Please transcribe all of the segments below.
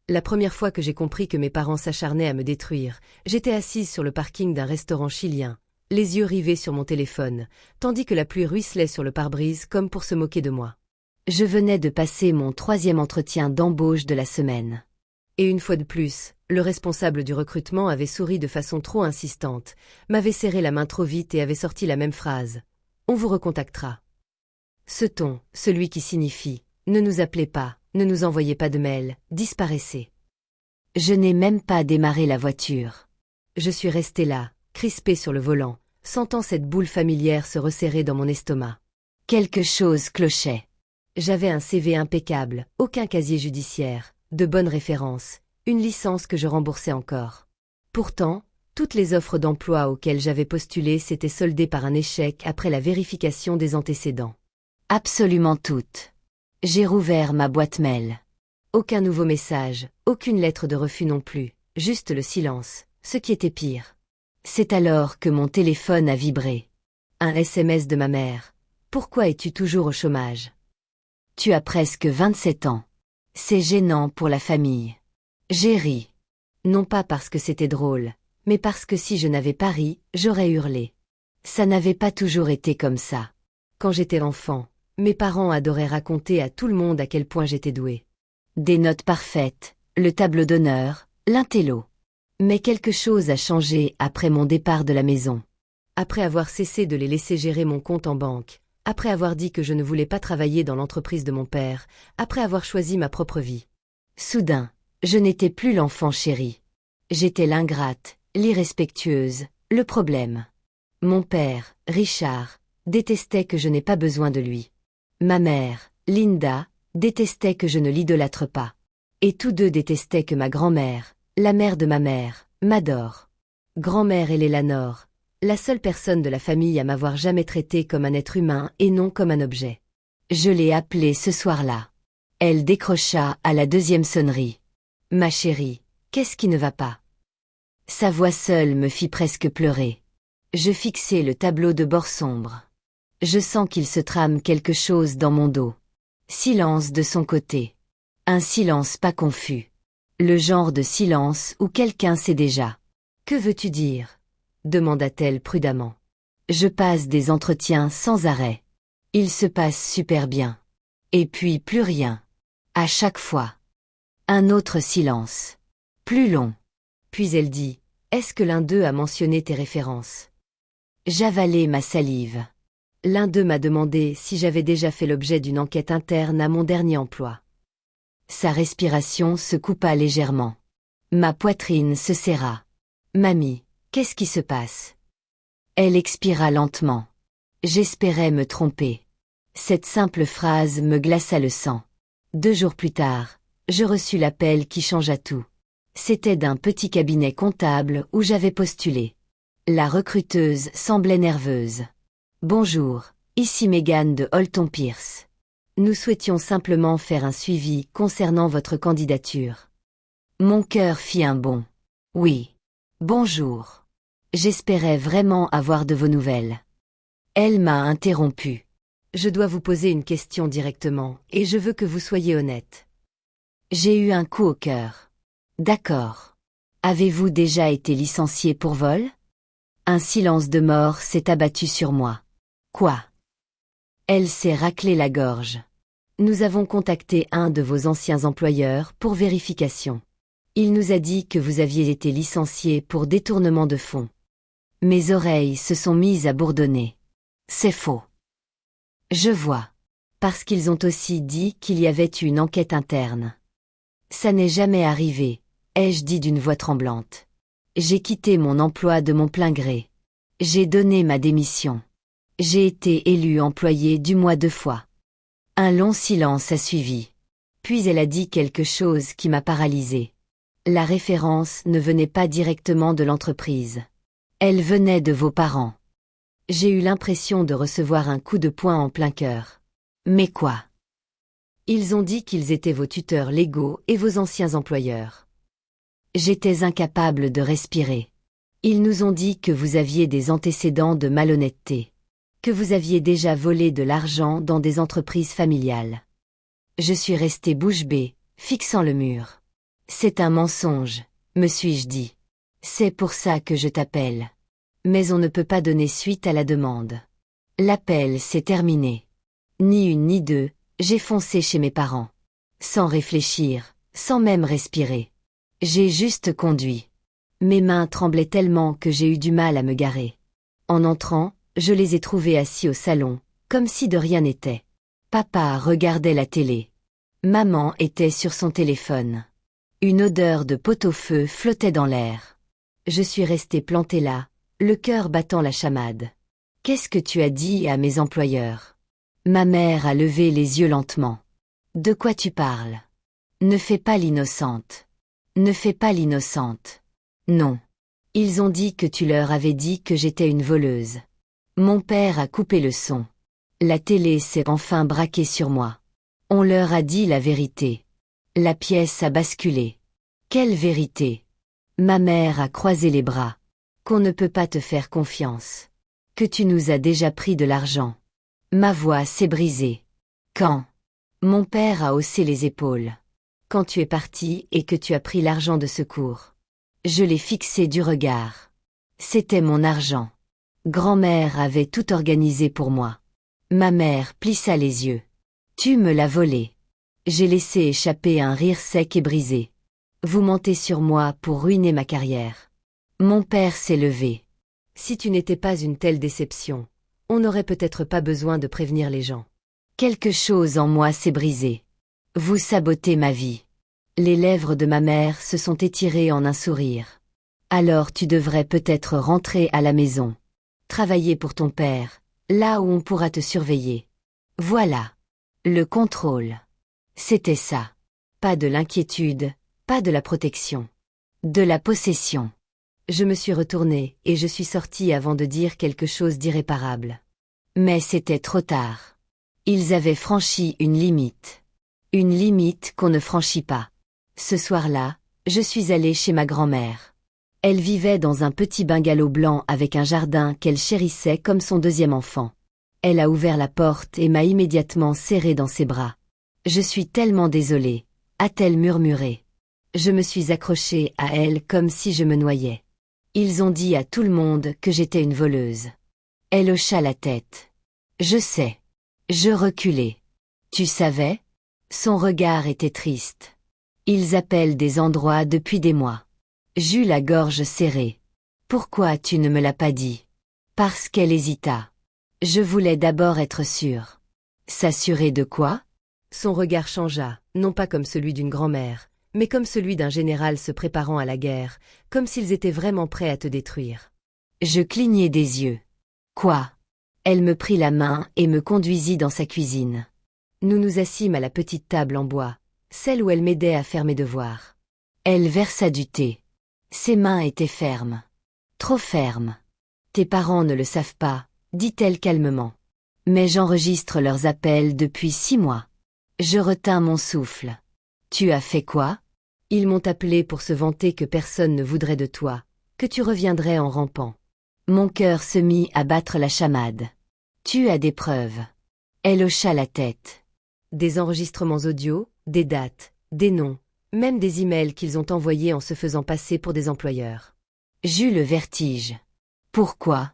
La première fois que j'ai compris que mes parents s'acharnaient à me détruire, j'étais assise sur le parking d'un restaurant chilien, les yeux rivés sur mon téléphone, tandis que la pluie ruisselait sur le pare-brise comme pour se moquer de moi. Je venais de passer mon 3e entretien d'embauche de la semaine. Et une fois de plus, le responsable du recrutement avait souri de façon trop insistante, m'avait serré la main trop vite et avait sorti la même phrase. « On vous recontactera ». Ce ton, celui qui signifie « Ne nous appelez pas, ne nous envoyez pas de mail », disparaissait. Je n'ai même pas démarré la voiture. Je suis restée là, crispée sur le volant, sentant cette boule familière se resserrer dans mon estomac. Quelque chose clochait. J'avais un CV impeccable, aucun casier judiciaire, de bonnes références, une licence que je remboursais encore. Pourtant, toutes les offres d'emploi auxquelles j'avais postulé s'étaient soldées par un échec après la vérification des antécédents. Absolument toutes. J'ai rouvert ma boîte mail. Aucun nouveau message, aucune lettre de refus non plus, juste le silence, ce qui était pire. C'est alors que mon téléphone a vibré. Un SMS de ma mère. « Pourquoi es-tu toujours au chômage ? Tu as presque 27 ans. C'est gênant pour la famille. » J'ai ri. Non pas parce que c'était drôle, mais parce que si je n'avais pas ri, j'aurais hurlé. Ça n'avait pas toujours été comme ça. Quand j'étais enfant, mes parents adoraient raconter à tout le monde à quel point j'étais douée. Des notes parfaites, le tableau d'honneur, l'intello. Mais quelque chose a changé après mon départ de la maison. Après avoir cessé de les laisser gérer mon compte en banque, après avoir dit que je ne voulais pas travailler dans l'entreprise de mon père, après avoir choisi ma propre vie. Soudain, je n'étais plus l'enfant chéri. J'étais l'ingrate, l'irrespectueuse, le problème. Mon père, Richard, détestait que je n'ai pas besoin de lui. Ma mère, Linda, détestait que je ne l'idolâtre pas. Et tous deux détestaient que ma grand-mère, la mère de ma mère, m'adore. Grand-mère Eleanor, la seule personne de la famille à m'avoir jamais traité comme un être humain et non comme un objet. Je l'ai appelée ce soir-là. Elle décrocha à la 2e sonnerie. « Ma chérie, qu'est-ce qui ne va pas ?» Sa voix seule me fit presque pleurer. Je fixai le tableau de bord sombre. Je sens qu'il se trame quelque chose dans mon dos. Silence de son côté. Un silence pas confus. Le genre de silence où quelqu'un sait déjà. « Que veux-tu dire ?» demanda-t-elle prudemment. Je passe des entretiens sans arrêt. Il se passe super bien. Et puis plus rien. À chaque fois. Un autre silence. Plus long. Puis elle dit, « Est-ce que l'un d'eux a mentionné tes références ?» J'avalai ma salive. L'un d'eux m'a demandé si j'avais déjà fait l'objet d'une enquête interne à mon dernier emploi. Sa respiration se coupa légèrement. Ma poitrine se serra. « Mamie, qu'est-ce qui se passe ?» Elle expira lentement. J'espérais me tromper. Cette simple phrase me glaça le sang. 2 jours plus tard, je reçus l'appel qui changea tout. C'était d'un petit cabinet comptable où j'avais postulé. La recruteuse semblait nerveuse. « Bonjour, ici Megan de Holton Pierce. Nous souhaitions simplement faire un suivi concernant votre candidature. » Mon cœur fit un bond. « Oui. Bonjour. J'espérais vraiment avoir de vos nouvelles. » Elle m'a interrompu. « Je dois vous poser une question directement, et je veux que vous soyez honnête. » J'ai eu un coup au cœur. « D'accord. Avez-vous déjà été licencié pour vol ?» Un silence de mort s'est abattu sur moi. « Quoi ?» Elle s'est raclé la gorge. « Nous avons contacté un de vos anciens employeurs pour vérification. Il nous a dit que vous aviez été licencié pour détournement de fonds. » Mes oreilles se sont mises à bourdonner. C'est faux. Je vois. Parce qu'ils ont aussi dit qu'il y avait eu une enquête interne. Ça n'est jamais arrivé, ai-je dit d'une voix tremblante. J'ai quitté mon emploi de mon plein gré. J'ai donné ma démission. J'ai été élu employé du mois 2 fois. Un long silence a suivi. Puis elle a dit quelque chose qui m'a paralysée. La référence ne venait pas directement de l'entreprise. Elle venait de vos parents. J'ai eu l'impression de recevoir un coup de poing en plein cœur. Mais quoi? Ils ont dit qu'ils étaient vos tuteurs légaux et vos anciens employeurs. J'étais incapable de respirer. Ils nous ont dit que vous aviez des antécédents de malhonnêteté. Que vous aviez déjà volé de l'argent dans des entreprises familiales. Je suis restée bouche bée, fixant le mur. C'est un mensonge, me suis-je dit. C'est pour ça que je t'appelle. Mais on ne peut pas donner suite à la demande. L'appel s'est terminé. Ni une ni deux, j'ai foncé chez mes parents. Sans réfléchir, sans même respirer. J'ai juste conduit. Mes mains tremblaient tellement que j'ai eu du mal à me garer. En entrant, je les ai trouvés assis au salon, comme si de rien n'était. Papa regardait la télé. Maman était sur son téléphone. Une odeur de pot-au-feu flottait dans l'air. Je suis restée plantée là, le cœur battant la chamade. Qu'est-ce que tu as dit à mes employeurs? Ma mère a levé les yeux lentement. De quoi tu parles? Ne fais pas l'innocente. Ne fais pas l'innocente. Non. Ils ont dit que tu leur avais dit que j'étais une voleuse. Mon père a coupé le son. La télé s'est enfin braquée sur moi. On leur a dit la vérité. La pièce a basculé. Quelle vérité? Ma mère a croisé les bras. Qu'on ne peut pas te faire confiance. Que tu nous as déjà pris de l'argent. Ma voix s'est brisée. Quand? Mon père a haussé les épaules. Quand tu es parti et que tu as pris l'argent de secours. Je l'ai fixé du regard. C'était mon argent. Grand-mère avait tout organisé pour moi. Ma mère plissa les yeux. Tu me l'as volé. J'ai laissé échapper un rire sec et brisé. Vous mentez sur moi pour ruiner ma carrière. Mon père s'est levé. Si tu n'étais pas une telle déception, on n'aurait peut-être pas besoin de prévenir les gens. Quelque chose en moi s'est brisé. Vous sabotez ma vie. Les lèvres de ma mère se sont étirées en un sourire. Alors tu devrais peut-être rentrer à la maison. Travailler pour ton père, là où on pourra te surveiller. Voilà. Le contrôle. C'était ça. Pas de l'inquiétude, pas de la protection. De la possession. Je me suis retournée et je suis sortie avant de dire quelque chose d'irréparable. Mais c'était trop tard. Ils avaient franchi une limite. Une limite qu'on ne franchit pas. Ce soir-là, je suis allée chez ma grand-mère. Elle vivait dans un petit bungalow blanc avec un jardin qu'elle chérissait comme son deuxième enfant. Elle a ouvert la porte et m'a immédiatement serrée dans ses bras. Je suis tellement désolée, a-t-elle murmuré. Je me suis accrochée à elle comme si je me noyais. Ils ont dit à tout le monde que j'étais une voleuse. Elle hocha la tête. Je sais. Je reculai. Tu savais? Son regard était triste. Ils appellent des endroits depuis des mois. J'eus la gorge serrée. Pourquoi tu ne me l'as pas dit? Parce qu'elle hésita. Je voulais d'abord être sûre. S'assurer de quoi? Son regard changea, non pas comme celui d'une grand-mère, mais comme celui d'un général se préparant à la guerre, comme s'ils étaient vraiment prêts à te détruire. Je clignai des yeux. Quoi? Elle me prit la main et me conduisit dans sa cuisine. Nous nous assîmes à la petite table en bois, celle où elle m'aidait à faire mes devoirs. Elle versa du thé. Ses mains étaient fermes. Trop fermes. Tes parents ne le savent pas, dit-elle calmement. Mais j'enregistre leurs appels depuis 6 mois. Je retins mon souffle. Tu as fait quoi? Ils m'ont appelé pour se vanter que personne ne voudrait de toi, que tu reviendrais en rampant. Mon cœur se mit à battre la chamade. Tu as des preuves. Elle hocha la tête. Des enregistrements audio, des dates, des noms, même des emails qu'ils ont envoyés en se faisant passer pour des employeurs. J'eus le vertige. Pourquoi?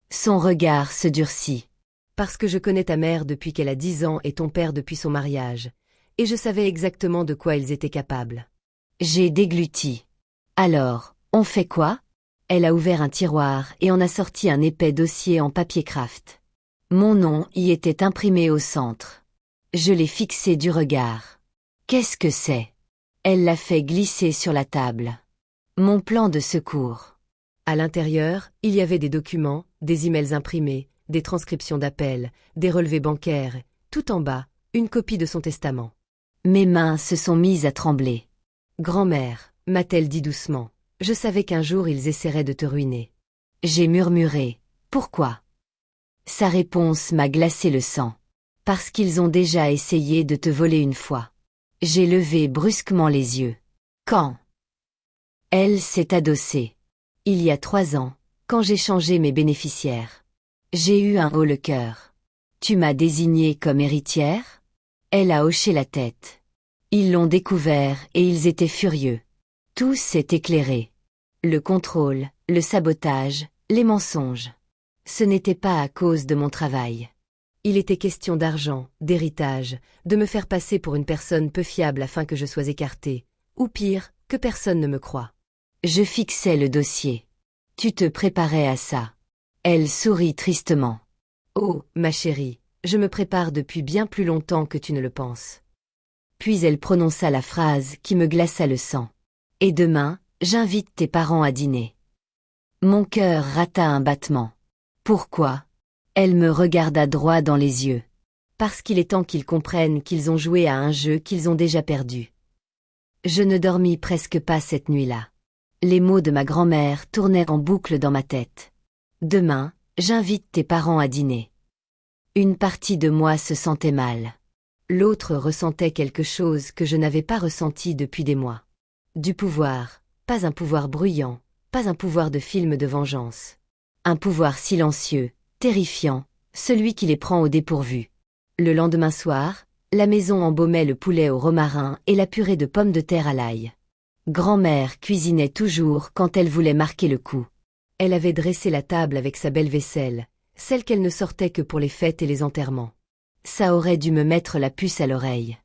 Son regard se durcit. Parce que je connais ta mère depuis qu'elle a 10 ans et ton père depuis son mariage, et je savais exactement de quoi ils étaient capables. J'ai dégluti. Alors, on fait quoi? Elle a ouvert un tiroir et en a sorti un épais dossier en papier craft. Mon nom y était imprimé au centre. Je l'ai fixé du regard. Qu'est-ce que c'est? Elle l'a fait glisser sur la table. Mon plan de secours. À l'intérieur, il y avait des documents, des emails imprimés, des transcriptions d'appels, des relevés bancaires, tout en bas, une copie de son testament. Mes mains se sont mises à trembler. Grand-mère, m'a-t-elle dit doucement, je savais qu'un jour ils essaieraient de te ruiner. J'ai murmuré, pourquoi? Sa réponse m'a glacé le sang. Parce qu'ils ont déjà essayé de te voler une fois. J'ai levé brusquement les yeux. Quand? Elle s'est adossée. Il y a 3 ans, quand j'ai changé mes bénéficiaires. J'ai eu un haut-le-cœur. Tu m'as désignée comme héritière? Elle a hoché la tête. Ils l'ont découvert et ils étaient furieux. Tout s'est éclairé. Le contrôle, le sabotage, les mensonges. Ce n'était pas à cause de mon travail. Il était question d'argent, d'héritage, de me faire passer pour une personne peu fiable afin que je sois écartée, ou pire, que personne ne me croie. Je fixais le dossier. Tu te préparais à ça. Elle sourit tristement. Oh, ma chérie, je me prépare depuis bien plus longtemps que tu ne le penses. Puis elle prononça la phrase qui me glaça le sang. Et demain, j'invite tes parents à dîner. Mon cœur rata un battement. Pourquoi? Elle me regarda droit dans les yeux. Parce qu'il est temps qu'ils comprennent qu'ils ont joué à un jeu qu'ils ont déjà perdu. Je ne dormis presque pas cette nuit-là. Les mots de ma grand-mère tournaient en boucle dans ma tête. Demain, j'invite tes parents à dîner. Une partie de moi se sentait mal. L'autre ressentait quelque chose que je n'avais pas ressenti depuis des mois. Du pouvoir, pas un pouvoir bruyant, pas un pouvoir de film de vengeance. Un pouvoir silencieux, terrifiant, celui qui les prend au dépourvu. Le lendemain soir, la maison embaumait le poulet au romarin et la purée de pommes de terre à l'ail. Grand-mère cuisinait toujours quand elle voulait marquer le coup. Elle avait dressé la table avec sa belle vaisselle, celle qu'elle ne sortait que pour les fêtes et les enterrements. Ça aurait dû me mettre la puce à l'oreille.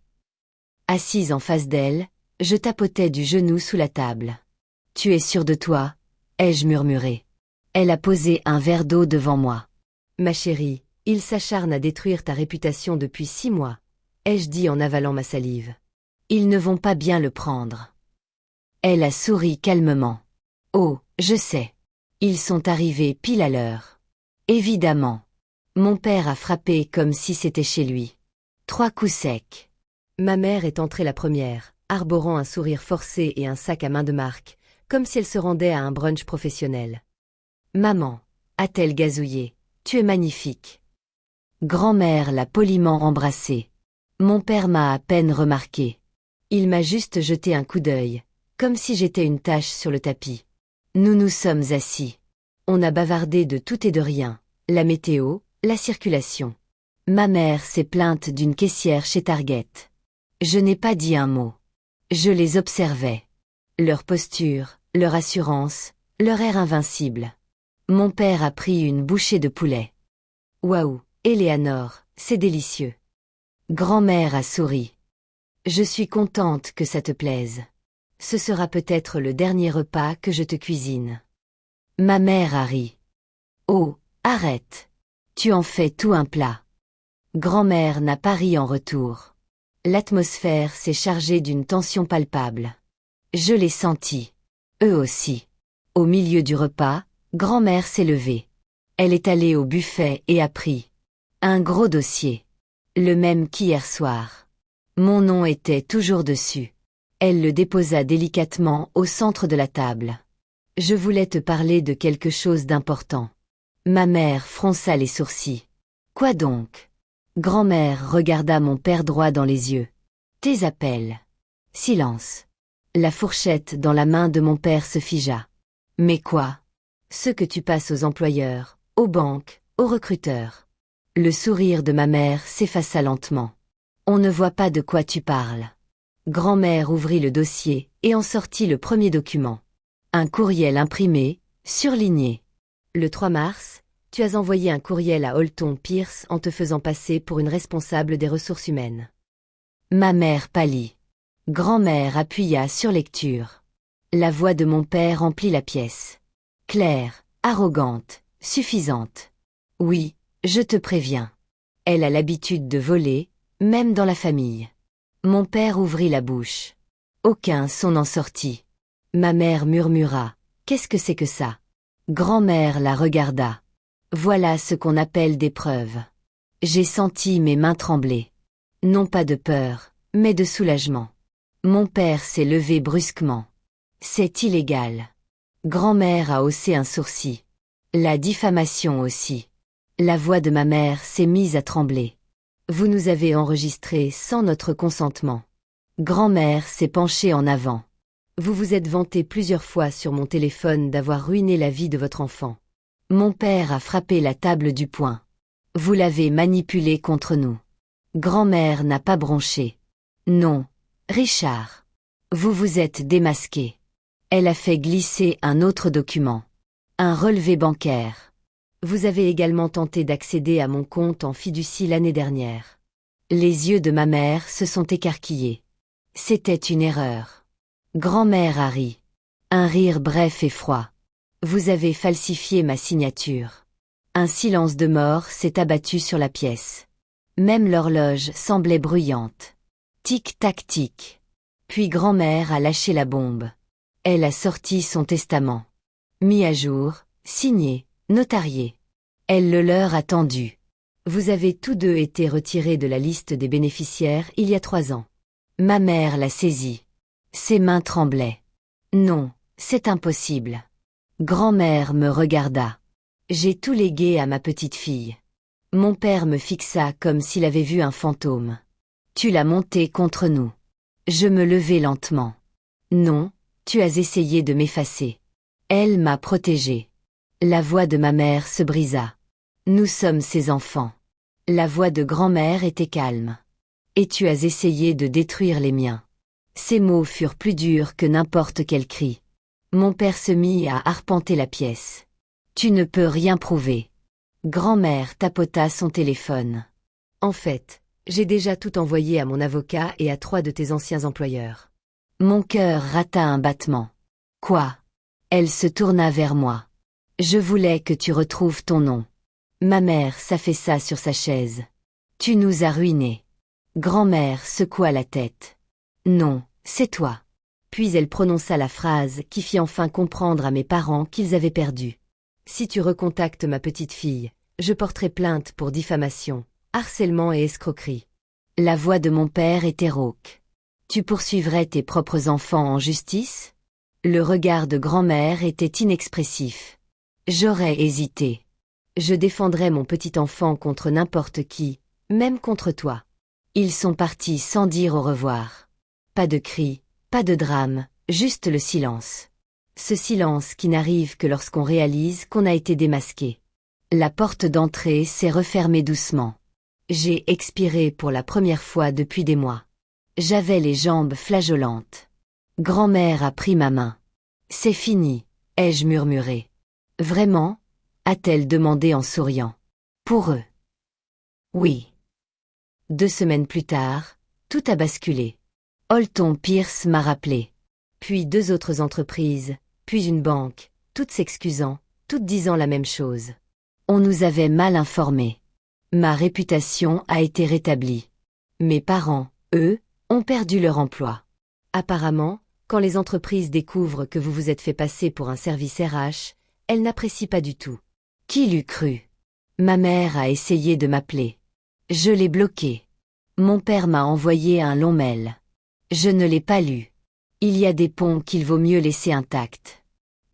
Assise en face d'elle, je tapotais du genou sous la table. « Tu es sûre de toi ?» ai-je murmuré. Elle a posé un verre d'eau devant moi. « Ma chérie, il s'acharne à détruire ta réputation depuis 6 mois, ai-je dit en avalant ma salive. Ils ne vont pas bien le prendre. » Elle a souri calmement. « Oh, je sais. Ils sont arrivés pile à l'heure. » Évidemment. Mon père a frappé comme si c'était chez lui. 3 coups secs. Ma mère est entrée la première, arborant un sourire forcé et un sac à main de marque, comme si elle se rendait à un brunch professionnel. « Maman, a-t-elle gazouillé, tu es magnifique. » Grand-mère l'a poliment embrassée. Mon père m'a à peine remarqué. Il m'a juste jeté un coup d'œil, comme si j'étais une tache sur le tapis. Nous nous sommes assis. On a bavardé de tout et de rien, la météo, la circulation. Ma mère s'est plainte d'une caissière chez Target. Je n'ai pas dit un mot. Je les observais. Leur posture, leur assurance, leur air invincible. Mon père a pris une bouchée de poulet. Waouh, Éléanore, c'est délicieux. Grand-mère a souri. Je suis contente que ça te plaise. Ce sera peut-être le dernier repas que je te cuisine. Ma mère a ri. Oh, arrête. Tu en fais tout un plat. Grand-mère n'a pas ri en retour. L'atmosphère s'est chargée d'une tension palpable. Je l'ai senti. Eux aussi. Au milieu du repas, grand-mère s'est levée. Elle est allée au buffet et a pris un gros dossier. Le même qu'hier soir. Mon nom était toujours dessus. Elle le déposa délicatement au centre de la table. Je voulais te parler de quelque chose d'important. Ma mère fronça les sourcils. Quoi donc? Grand-mère regarda mon père droit dans les yeux. Tes appels. Silence. La fourchette dans la main de mon père se figea. Mais quoi? Ce que tu passes aux employeurs, aux banques, aux recruteurs. Le sourire de ma mère s'effaça lentement. On ne voit pas de quoi tu parles. Grand-mère ouvrit le dossier et en sortit le premier document. Un courriel imprimé, surligné. Le 3 mars, tu as envoyé un courriel à Holton Pierce en te faisant passer pour une responsable des ressources humaines. Ma mère pâlit. Grand-mère appuya sur lecture. La voix de mon père emplit la pièce. Claire, arrogante, suffisante. Oui, je te préviens. Elle a l'habitude de voler, même dans la famille. Mon père ouvrit la bouche. Aucun son n'en sortit. Ma mère murmura. Qu'est-ce que c'est que ça? Grand-mère la regarda. Voilà ce qu'on appelle des preuves. J'ai senti mes mains trembler. Non pas de peur, mais de soulagement. Mon père s'est levé brusquement. C'est illégal. Grand-mère a haussé un sourcil. La diffamation aussi. La voix de ma mère s'est mise à trembler. Vous nous avez enregistrés sans notre consentement. Grand-mère s'est penchée en avant. Vous vous êtes vanté plusieurs fois sur mon téléphone d'avoir ruiné la vie de votre enfant. Mon père a frappé la table du poing. Vous l'avez manipulé contre nous. Grand-mère n'a pas bronché. Non, Richard. Vous vous êtes démasqué. Elle a fait glisser un autre document. Un relevé bancaire. Vous avez également tenté d'accéder à mon compte en fiducie l'année dernière. Les yeux de ma mère se sont écarquillés. C'était une erreur. Grand-mère a ri. Un rire bref et froid. Vous avez falsifié ma signature. Un silence de mort s'est abattu sur la pièce. Même l'horloge semblait bruyante. Tic-tac tic. Puis grand-mère a lâché la bombe. Elle a sorti son testament. Mis à jour, signé, notarié. Elle le leur a tendu. Vous avez tous deux été retirés de la liste des bénéficiaires il y a 3 ans. Ma mère l'a saisi. Ses mains tremblaient. Non, c'est impossible. Grand-mère me regarda. J'ai tout légué à ma petite fille. Mon père me fixa comme s'il avait vu un fantôme. Tu l'as monté contre nous. Je me levai lentement. Non, tu as essayé de m'effacer. Elle m'a protégée. La voix de ma mère se brisa. Nous sommes ses enfants. La voix de grand-mère était calme. Et tu as essayé de détruire les miens. Ces mots furent plus durs que n'importe quel cri. Mon père se mit à arpenter la pièce. Tu ne peux rien prouver. Grand-mère tapota son téléphone. En fait, j'ai déjà tout envoyé à mon avocat et à 3 de tes anciens employeurs. Mon cœur rata un battement. Quoi? Elle se tourna vers moi. Je voulais que tu retrouves ton nom. Ma mère s'affaissa sur sa chaise. Tu nous as ruinés. Grand-mère secoua la tête. Non, c'est toi. Puis elle prononça la phrase qui fit enfin comprendre à mes parents qu'ils avaient perdu. Si tu recontactes ma petite fille, je porterai plainte pour diffamation, harcèlement et escroquerie. La voix de mon père était rauque. Tu poursuivrais tes propres enfants en justice? Le regard de grand-mère était inexpressif. J'aurais hésité. Je défendrais mon petit enfant contre n'importe qui, même contre toi. Ils sont partis sans dire au revoir. Pas de cris, pas de drame, juste le silence. Ce silence qui n'arrive que lorsqu'on réalise qu'on a été démasqué. La porte d'entrée s'est refermée doucement. J'ai expiré pour la première fois depuis des mois. J'avais les jambes flageolantes. Grand-mère a pris ma main. C'est fini, ai-je murmuré. Vraiment? A-t-elle demandé en souriant. Pour eux. Oui. 2 semaines plus tard, tout a basculé. Holton Pierce m'a rappelé. Puis 2 autres entreprises, puis une banque, toutes s'excusant, toutes disant la même chose. On nous avait mal informés. Ma réputation a été rétablie. Mes parents, eux, ont perdu leur emploi. Apparemment, quand les entreprises découvrent que vous vous êtes fait passer pour un service RH, elles n'apprécient pas du tout. Qui l'eût cru? Ma mère a essayé de m'appeler. Je l'ai bloquée. Mon père m'a envoyé un long mail. Je ne l'ai pas lu. Il y a des ponts qu'il vaut mieux laisser intacts.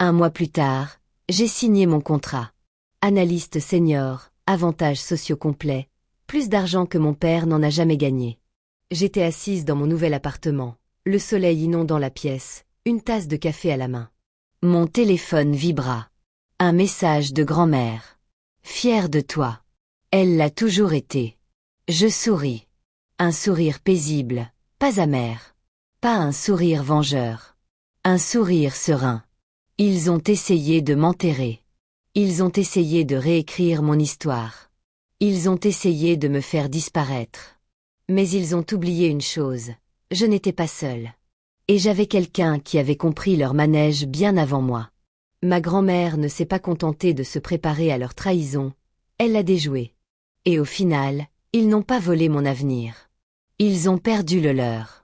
1 mois plus tard, j'ai signé mon contrat. Analyste senior, avantages sociaux complets, plus d'argent que mon père n'en a jamais gagné. J'étais assise dans mon nouvel appartement, le soleil inondant la pièce, une tasse de café à la main. Mon téléphone vibra. Un message de grand-mère. Fière de toi. Elle l'a toujours été. Je souris. Un sourire paisible, pas amer. Pas un sourire vengeur. Un sourire serein. Ils ont essayé de m'enterrer. Ils ont essayé de réécrire mon histoire. Ils ont essayé de me faire disparaître. Mais ils ont oublié une chose. Je n'étais pas seule. Et j'avais quelqu'un qui avait compris leur manège bien avant moi. Ma grand-mère ne s'est pas contentée de se préparer à leur trahison, elle l'a déjouée. Et au final, ils n'ont pas volé mon avenir. Ils ont perdu le leur.